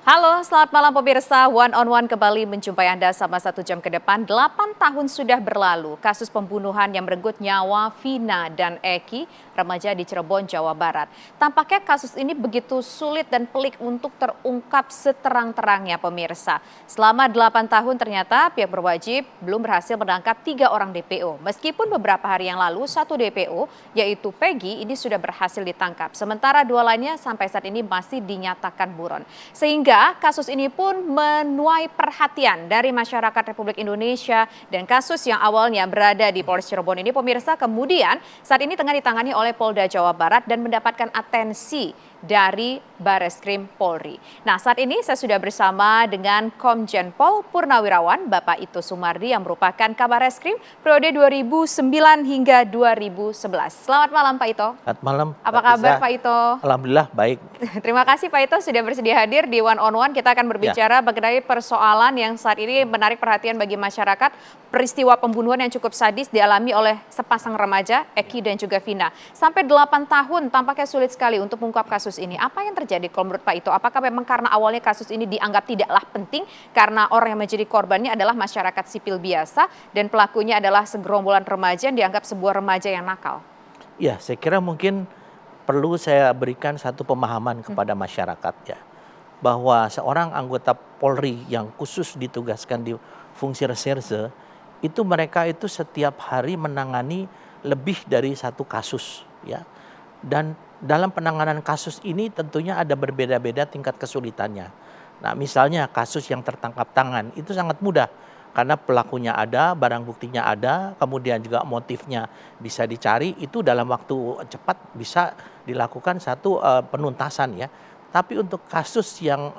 Halo, selamat malam pemirsa. One on One kembali menjumpai Anda selama 1 jam ke depan. 8 tahun sudah berlalu kasus pembunuhan yang merenggut nyawa Vina dan Eki, remaja di Cirebon, Jawa Barat. Tampaknya kasus ini begitu sulit dan pelik untuk terungkap seterang-terangnya pemirsa. Selama 8 tahun ternyata pihak berwajib belum berhasil menangkap 3 orang DPO. Meskipun beberapa hari yang lalu 1 DPO yaitu Peggy ini sudah berhasil ditangkap. Sementara 2 lainnya sampai saat ini masih dinyatakan buron. Sehingga kasus ini pun menuai perhatian dari masyarakat Republik Indonesia dan kasus yang awalnya berada di Polres Cirebon ini pemirsa kemudian saat ini tengah ditangani oleh Polda Jawa Barat dan mendapatkan atensi dari Bareskrim Polri. Nah saat ini saya sudah bersama dengan Komjen Pol Purnawirawan Bapak Ito Sumardi yang merupakan Kabareskrim periode 2009 hingga 2011. Selamat malam Pak Ito. Selamat malam. Apa kabar Pak Ito? Alhamdulillah baik. Terima kasih Pak Ito sudah bersedia hadir di One on One. Kita akan berbicara mengenai persoalan yang saat ini menarik perhatian bagi masyarakat. Peristiwa pembunuhan yang cukup sadis dialami oleh sepasang remaja, Eki dan juga Vina. Sampai 8 tahun tampaknya sulit sekali untuk mengungkap kasus ini. Apa yang terjadi kalau menurut Pak Ito? Apakah memang karena awalnya kasus ini dianggap tidaklah penting karena orang yang menjadi korbannya adalah masyarakat sipil biasa dan pelakunya adalah segerombolan remaja yang dianggap sebuah remaja yang nakal? Ya, saya kira mungkin perlu saya berikan satu pemahaman kepada masyarakat ya. Bahwa seorang anggota Polri yang khusus ditugaskan di fungsi reserse, itu mereka itu setiap hari menangani lebih dari 1 kasus ya. Dan dalam penanganan kasus ini tentunya ada berbeda-beda tingkat kesulitannya. Nah misalnya kasus yang tertangkap tangan itu sangat mudah. Karena pelakunya ada, barang buktinya ada, kemudian juga motifnya bisa dicari, itu dalam waktu cepat bisa dilakukan satu penuntasan ya. Tapi untuk kasus yang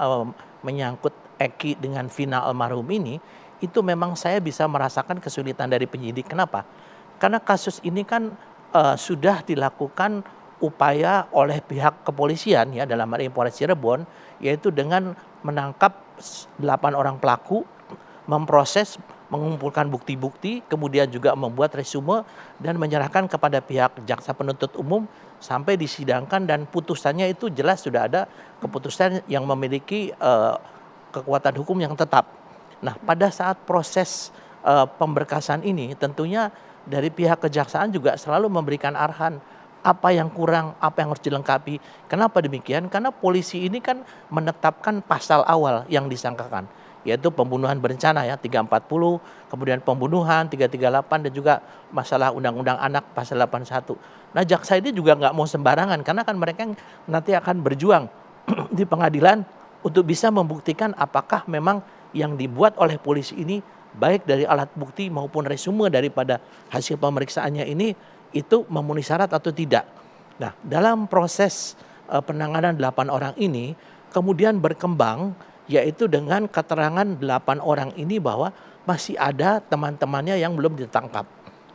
menyangkut Eki dengan Vina almarhum ini, itu memang saya bisa merasakan kesulitan dari penyidik. Kenapa? Karena kasus ini kan sudah dilakukan upaya oleh pihak kepolisian ya dalam hal ini Polres Cirebon, yaitu dengan menangkap 8 orang pelaku, memproses, mengumpulkan bukti-bukti, kemudian juga membuat resume dan menyerahkan kepada pihak jaksa penuntut umum sampai disidangkan dan putusannya itu jelas sudah ada keputusan yang memiliki kekuatan hukum yang tetap. Nah, pada saat proses pemberkasan ini tentunya dari pihak kejaksaan juga selalu memberikan arahan apa yang kurang, apa yang harus dilengkapi. Kenapa demikian? Karena polisi ini kan menetapkan pasal awal yang disangkakan, yaitu pembunuhan berencana ya 340, kemudian pembunuhan 338 dan juga masalah undang-undang anak pasal 81. Nah jaksa ini juga nggak mau sembarangan karena kan mereka nanti akan berjuang di pengadilan untuk bisa membuktikan apakah memang yang dibuat oleh polisi ini baik dari alat bukti maupun resume daripada hasil pemeriksaannya ini itu memenuhi syarat atau tidak. Nah dalam proses penanganan 8 orang ini kemudian berkembang yaitu dengan keterangan 8 orang ini bahwa masih ada teman-temannya yang belum ditangkap,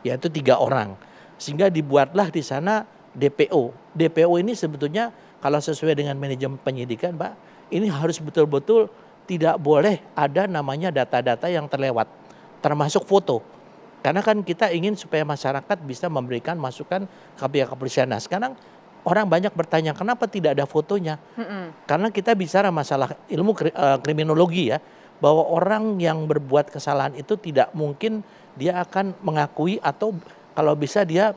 yaitu 3 orang. Sehingga dibuatlah di sana DPO. DPO ini sebetulnya kalau sesuai dengan manajemen penyidikan, Pak, ini harus betul-betul tidak boleh ada namanya data-data yang terlewat, termasuk foto. Karena kan kita ingin supaya masyarakat bisa memberikan masukan ke pihak kepolisian. Nah sekarang orang banyak bertanya kenapa tidak ada fotonya? Karena kita bicara masalah ilmu kriminologi ya, bahwa orang yang berbuat kesalahan itu tidak mungkin dia akan mengakui atau kalau bisa dia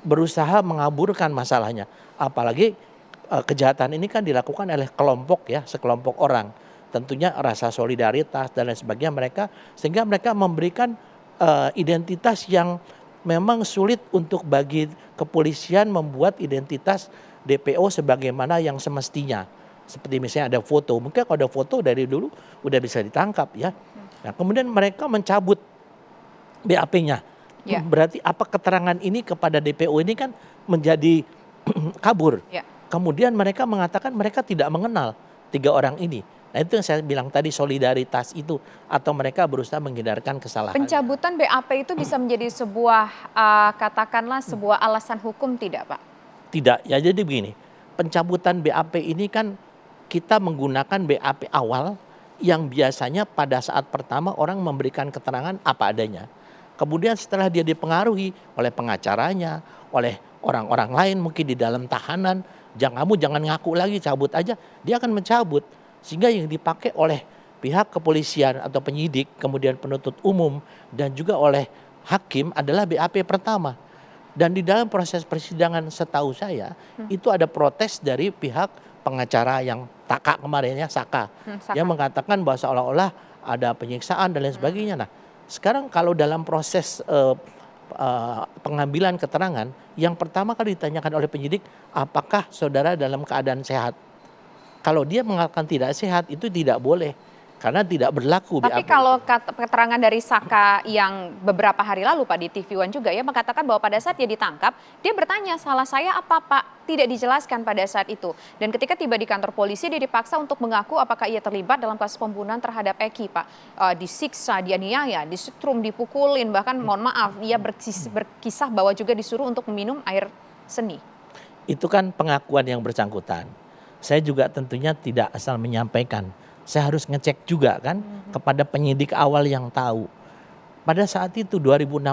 berusaha mengaburkan masalahnya. Apalagi kejahatan ini kan dilakukan oleh kelompok ya, sekelompok orang. Tentunya rasa solidaritas dan lain sebagainya mereka, sehingga mereka memberikan identitas yang memang sulit untuk bagi kepolisian membuat identitas DPO sebagaimana yang semestinya. Seperti misalnya ada foto, mungkin kalau ada foto dari dulu udah bisa ditangkap ya. Nah, kemudian mereka mencabut BAP-nya. Ya. Berarti apa keterangan ini kepada DPO ini kan menjadi kabur. Ya. Kemudian mereka mengatakan mereka tidak mengenal 3 orang ini. Nah itu yang saya bilang tadi solidaritas itu atau mereka berusaha menghindarkan kesalahan. Pencabutan BAP itu bisa menjadi sebuah katakanlah sebuah alasan hukum tidak Pak? Tidak, ya jadi begini, pencabutan BAP ini kan kita menggunakan BAP awal yang biasanya pada saat pertama orang memberikan keterangan apa adanya. Kemudian setelah dia dipengaruhi oleh pengacaranya, oleh orang-orang lain mungkin di dalam tahanan, kamu jangan ngaku lagi, cabut aja, dia akan mencabut. Sehingga yang dipakai oleh pihak kepolisian atau penyidik, kemudian penuntut umum, dan juga oleh hakim adalah BAP pertama. Dan di dalam proses persidangan setahu saya, itu ada protes dari pihak pengacara yang Taka kemarin ya, Saka. Yang mengatakan bahwa seolah-olah ada penyiksaan dan lain sebagainya. Nah, sekarang kalau dalam proses pengambilan keterangan, yang pertama kali ditanyakan oleh penyidik, apakah saudara dalam keadaan sehat? Kalau dia mengatakan tidak sehat, itu tidak boleh. Karena tidak berlaku Tapi BAP. kalau keterangan dari Saka yang beberapa hari lalu Pak di TV One juga ya mengatakan bahwa pada saat dia ditangkap, dia bertanya salah saya apa Pak? Tidak dijelaskan pada saat itu. Dan ketika tiba di kantor polisi dia dipaksa untuk mengaku apakah ia terlibat dalam kasus pembunuhan terhadap Eki Pak. Disiksa, dianiaya, disetrum, dipukulin, bahkan mohon maaf ia berkisah bahwa juga disuruh untuk meminum air seni. Itu kan pengakuan yang bersangkutan. Saya juga tentunya tidak asal menyampaikan. Saya harus ngecek juga kan kepada penyidik awal yang tahu. Pada saat itu 2016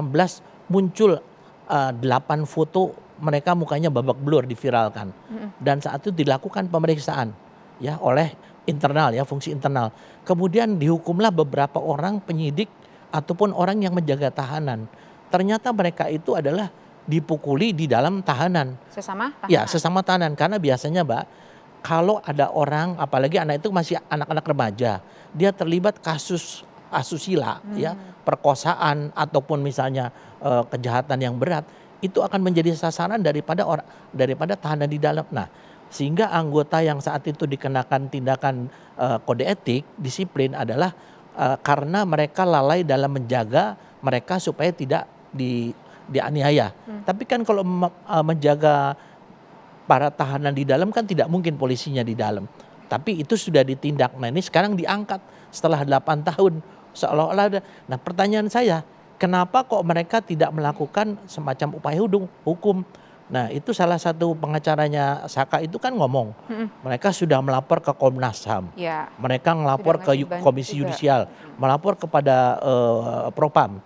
muncul 8 foto mereka mukanya babak belur diviralkan. Dan saat itu dilakukan pemeriksaan ya oleh internal ya, fungsi internal. Kemudian dihukumlah beberapa orang penyidik ataupun orang yang menjaga tahanan. Ternyata mereka itu adalah dipukuli di dalam tahanan. Sesama tahanan? Ya, sesama tahanan. Karena biasanya Mbak, kalau ada orang, apalagi anak itu masih anak-anak remaja, dia terlibat kasus asusila, ya, perkosaan ataupun misalnya kejahatan yang berat, itu akan menjadi sasaran daripada tahanan di dalam. Nah, sehingga anggota yang saat itu dikenakan tindakan kode etik, disiplin adalah karena mereka lalai dalam menjaga mereka supaya tidak dianiaya. Tapi kan kalau menjaga para tahanan di dalam kan tidak mungkin polisinya di dalam. Tapi itu sudah ditindak. Nah ini sekarang diangkat setelah 8 tahun. Seolah-olah ada. Nah pertanyaan saya, kenapa kok mereka tidak melakukan semacam upaya hukum? Nah itu salah satu pengacaranya Saka itu kan ngomong. Mereka sudah melapor ke Komnas HAM. Ya, mereka melapor ke Komisi Yudisial. Melapor kepada Propam.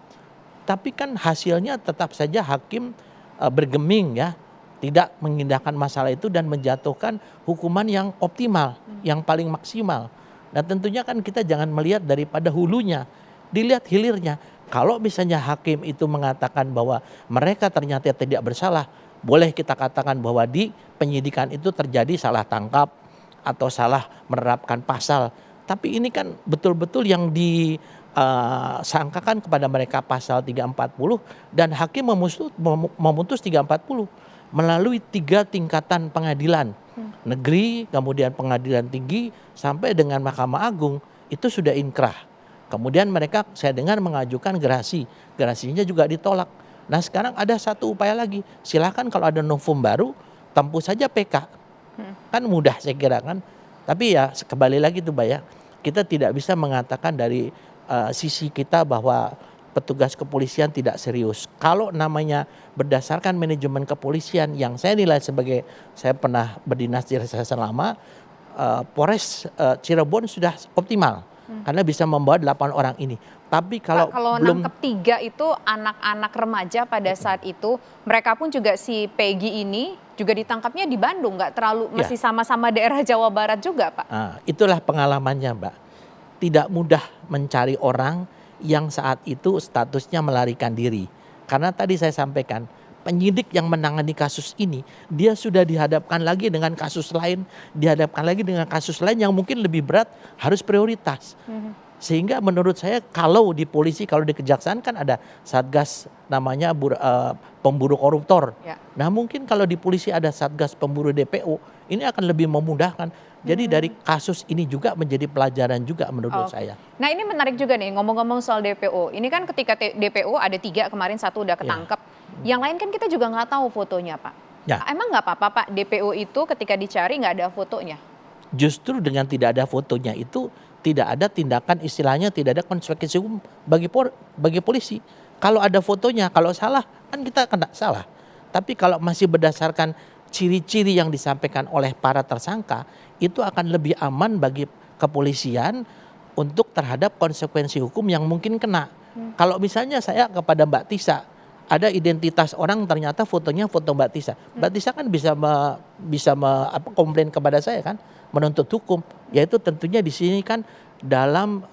Tapi kan hasilnya tetap saja hakim bergeming ya. Tidak mengindahkan masalah itu dan menjatuhkan hukuman yang optimal, yang paling maksimal. Nah tentunya kan kita jangan melihat daripada hulunya, dilihat hilirnya. Kalau misalnya hakim itu mengatakan bahwa mereka ternyata tidak bersalah, boleh kita katakan bahwa di penyidikan itu terjadi salah tangkap atau salah menerapkan pasal. Tapi ini kan betul-betul yang disangkakan kepada mereka pasal 340 dan hakim memutus 340. Melalui 3 tingkatan pengadilan negeri, kemudian pengadilan tinggi, sampai dengan Mahkamah Agung, itu sudah inkrah. Kemudian mereka saya dengar mengajukan gerasi, gerasinya juga ditolak. Nah sekarang ada satu upaya lagi, silakan kalau ada novum baru, tempuh saja PK. Kan mudah saya kira kan. Tapi ya kembali lagi tuh Mbak ya, kita tidak bisa mengatakan dari sisi kita bahwa petugas kepolisian tidak serius. Kalau namanya berdasarkan manajemen kepolisian yang saya nilai sebagai, saya pernah berdinas di reserse lama, Polres Cirebon sudah optimal karena bisa membawa 8 orang ini. Tapi kalau belum nangkep 3 itu anak-anak remaja pada saat itu, mereka pun juga si Peggy ini juga ditangkapnya di Bandung, nggak terlalu masih sama-sama daerah Jawa Barat juga Pak. Nah, itulah pengalamannya Mbak. Tidak mudah mencari orang yang saat itu statusnya melarikan diri. Karena tadi saya sampaikan, penyidik yang menangani kasus ini, dia sudah dihadapkan lagi dengan kasus lain, dihadapkan lagi dengan kasus lain yang mungkin lebih berat, harus prioritas. Sehingga menurut saya kalau di polisi, kalau di kejaksaan kan ada satgas namanya pemburu koruptor. Ya. Nah mungkin kalau di polisi ada satgas pemburu DPO, ini akan lebih memudahkan. Jadi dari kasus ini juga menjadi pelajaran juga menurut saya. Nah ini menarik juga nih ngomong-ngomong soal DPO. Ini kan ketika DPO ada 3, kemarin 1 udah ketangkep. Yang lain kan kita juga nggak tahu fotonya Pak. Ya. Emang nggak apa-apa Pak DPO itu ketika dicari nggak ada fotonya? Justru dengan tidak ada fotonya itu tidak ada tindakan, istilahnya tidak ada konsekuensi hukum bagi polisi. Kalau ada fotonya, kalau salah kan kita kena salah. Tapi kalau masih berdasarkan ciri-ciri yang disampaikan oleh para tersangka, itu akan lebih aman bagi kepolisian untuk terhadap konsekuensi hukum yang mungkin kena. Kalau misalnya saya kepada Mbak Tisa, ada identitas orang ternyata fotonya foto Mbak Tisa. Mbak Tisa kan bisa komplain kepada saya kan. menuntut hukum, yaitu tentunya di sini kan dalam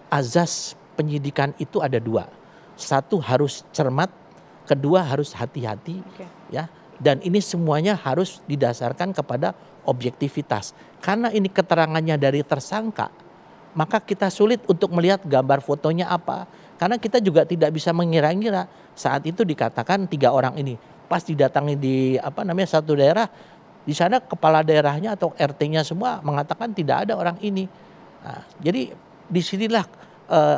azas penyidikan itu ada dua. Satu harus cermat, kedua harus hati-hati, ya. Dan ini semuanya harus didasarkan kepada objektivitas. Karena ini keterangannya dari tersangka, maka kita sulit untuk melihat gambar fotonya apa. Karena kita juga tidak bisa mengira-ngira. Saat itu dikatakan 3 orang ini. Pas didatangi di satu daerah, di sana kepala daerahnya atau RT-nya semua mengatakan tidak ada orang ini. Nah, jadi disinilah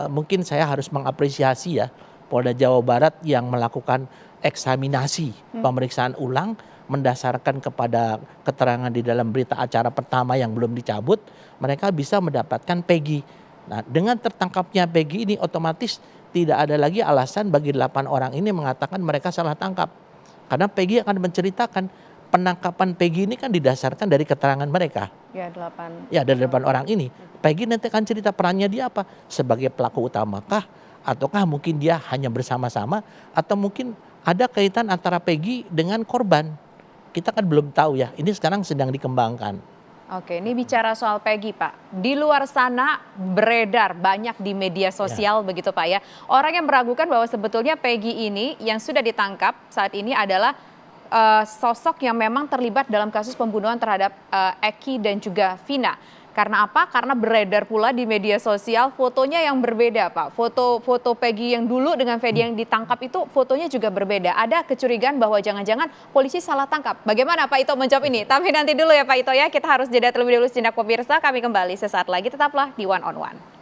mungkin saya harus mengapresiasi ya Polda Jawa Barat yang melakukan eksaminasi pemeriksaan ulang mendasarkan kepada keterangan di dalam berita acara pertama yang belum dicabut, mereka bisa mendapatkan Peggy. Nah, dengan tertangkapnya Peggy ini otomatis tidak ada lagi alasan bagi 8 orang ini mengatakan mereka salah tangkap. Karena Peggy akan menceritakan penangkapan Peggy ini kan didasarkan dari keterangan mereka. Ya, 8. Ya, dari 8 orang ini. Peggy nanti akan cerita perannya dia apa? Sebagai pelaku utamakah? Ataukah mungkin dia hanya bersama-sama? Atau mungkin ada kaitan antara Peggy dengan korban? Kita kan belum tahu ya. Ini sekarang sedang dikembangkan. Oke, ini bicara soal Peggy, Pak. Di luar sana beredar banyak di media sosial begitu, Pak ya. Orang yang meragukan bahwa sebetulnya Peggy ini yang sudah ditangkap saat ini adalah sosok yang memang terlibat dalam kasus pembunuhan terhadap Eki dan juga Vina. Karena apa? Karena beredar pula di media sosial fotonya yang berbeda, Pak. Foto Peggy yang dulu dengan Fedy yang ditangkap itu fotonya juga berbeda. Ada kecurigaan bahwa jangan-jangan polisi salah tangkap. Bagaimana Pak Ito menjawab ini? Tapi nanti dulu ya Pak Ito ya, kita harus jeda terlebih dahulu sejenak pemirsa. Kami kembali sesaat lagi, tetaplah di One on One.